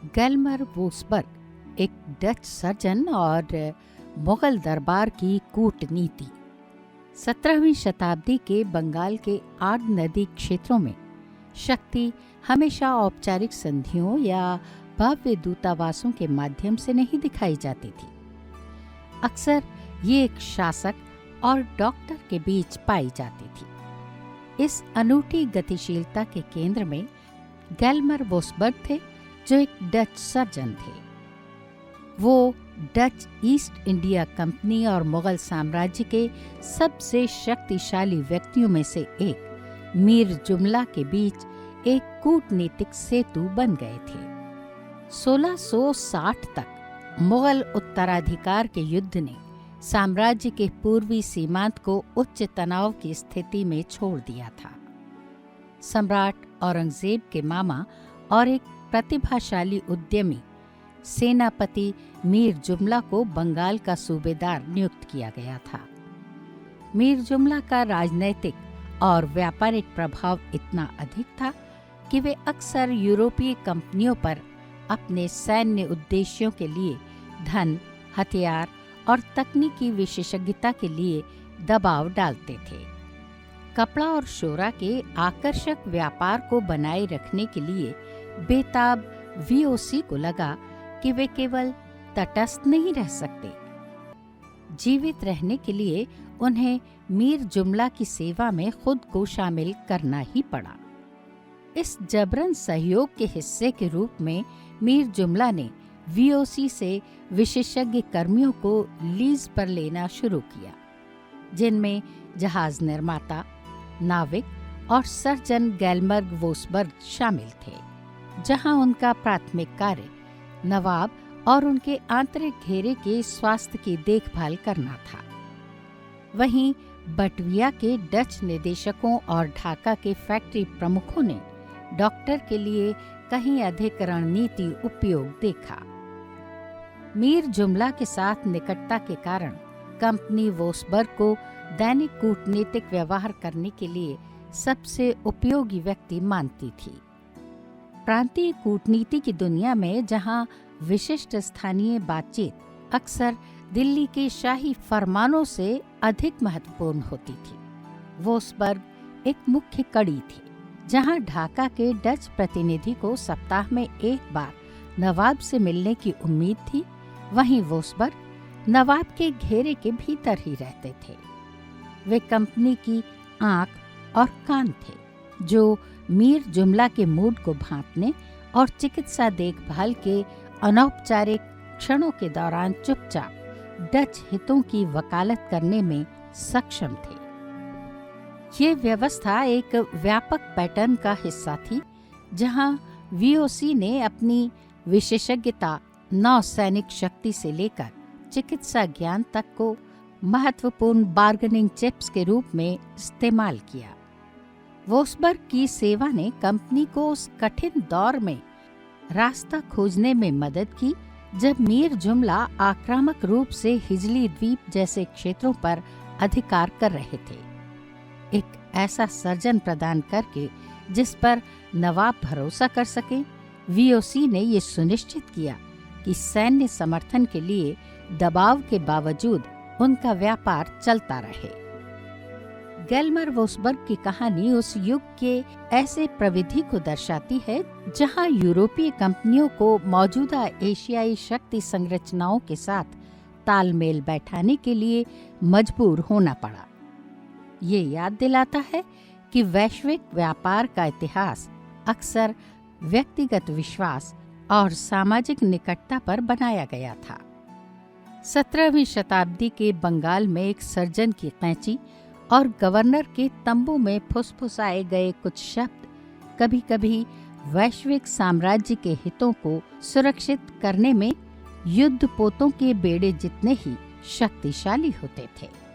गेल्मर वोसबर्ग एक Dutch surgeon और मुगल दरबार की कूटनीति। 17वीं शताब्दी के बंगाल के आड़ नदी क्षेत्रों में शक्ति हमेशा औपचारिक संधियों या भव्य दूतावासों के माध्यम से नहीं दिखाई जाती थी। अक्सर ये एक शासक और डॉक्टर के बीच पाई जाती थी। इस अनूठी गतिशीलता के केंद्र में गेल्मर वोसबर्ग थे, जो एक डच सर्जन थे। वो डच ईस्ट इंडिया कंपनी और मुगल साम्राज्य के सबसे शक्तिशाली व्यक्तियों में से एक मीर जुमला के बीच एक कूटनीतिक सेतु बन गए थे। 1660 तक मुगल उत्तराधिकार के युद्ध ने साम्राज्य के पूर्वी सीमांत को उच्च तनाव की स्थिति में छोड़ दिया था। सम्राट औरंगजेब के मामा और एक प्रतिभाशाली उद्यमी सेनापति मीर जुमला को बंगाल का सूबेदार नियुक्त किया गया था। मीर जुमला का राजनैतिक और व्यापारिक प्रभाव इतना अधिक था कि वे अक्सर यूरोपीय कंपनियों पर अपने सैन्य उद्देश्यों के लिए धन, हथियार और तकनीकी विशेषज्ञता के लिए दबाव डालते थे। कपड़ा और शोरा के आकर्षक व्यापार को बनाए रखने के लिए बेताब वीओसी को लगा कि वे केवल तटस्थ नहीं रह सकते। जीवित रहने के लिए उन्हें मीर जुमला की सेवा में खुद को शामिल करना ही पड़ा। इस जबरन सहयोग के हिस्से के रूप में मीर जुमला ने वीओसी से विशेषज्ञ कर्मियों को लीज पर लेना शुरू किया, जिनमें जहाज निर्माता, नाविक और सर्जन गेल्मर वोसबर्ग शामिल थे, जहां उनका प्राथमिक कार्य नवाब और उनके आंतरिक घेरे के स्वास्थ्य की देखभाल करना था। वहीं बटविया के डच निदेशकों और ढाका के फैक्ट्री प्रमुखों ने डॉक्टर के लिए कहीं अधिक रणनीति उपयोग देखा। मीर जुमला के साथ निकटता के कारण कंपनी वोसबर्ग को दैनिक कूटनीतिक व्यवहार करने के लिए सबसे उपयोगी व्यक्ति मानती थी। प्रांतीय कूटनीति की दुनिया में जहां विशिष्ट स्थानीय बातचीत अक्सर दिल्ली के शाही फरमानों से अधिक महत्वपूर्ण होती थी, वोसबर्ग एक मुख्य कड़ी थी। जहां ढाका के डच प्रतिनिधि को सप्ताह में एक बार नवाब से मिलने की उम्मीद थी, वहीं वोसबर्ग नवाब के घेरे के भीतर ही रहते थे। वे कंपनी की आंख और कान थे, जो मीर जुमला के मूड को भांपने और चिकित्सा देखभाल के अनौपचारिक क्षणों के दौरान चुपचाप डच हितों की वकालत करने में सक्षम थे। ये व्यवस्था एक व्यापक पैटर्न का हिस्सा थी, जहां वीओसी ने अपनी विशेषज्ञता नौसैनिक शक्ति से लेकर चिकित्सा ज्ञान तक को महत्वपूर्ण बार्गेनिंग चिप्स के रूप में इस्तेमाल किया। वोसबर्ग की सेवा ने कंपनी को उस कठिन दौर में रास्ता खोजने में मदद की, जब मीर जुमला आक्रामक रूप से हिजली द्वीप जैसे क्षेत्रों पर अधिकार कर रहे थे। एक ऐसा सर्जन प्रदान करके जिस पर नवाब भरोसा कर सके, वीओसी ने ये सुनिश्चित किया कि सैन्य समर्थन के लिए दबाव के बावजूद उनका व्यापार चलता रहे। गेल्मर वोसबर्ग की कहानी उस युग के ऐसे प्रविधि को दर्शाती है जहां यूरोपीय कंपनियों को मौजूदा एशियाई शक्ति संरचनाओं के साथ तालमेल बैठाने के लिए मजबूर होना पड़ा। ये याद दिलाता है कि वैश्विक व्यापार का इतिहास अक्सर व्यक्तिगत विश्वास और सामाजिक निकटता पर बनाया गया था। 17वीं शताब्दी के बंगाल में एक सर्जन की कैंची और गवर्नर के तंबू में फुसफुसाए गए कुछ शब्द कभी-कभी वैश्विक साम्राज्य के हितों को सुरक्षित करने में युद्धपोतों के बेड़े जितने ही शक्तिशाली होते थे।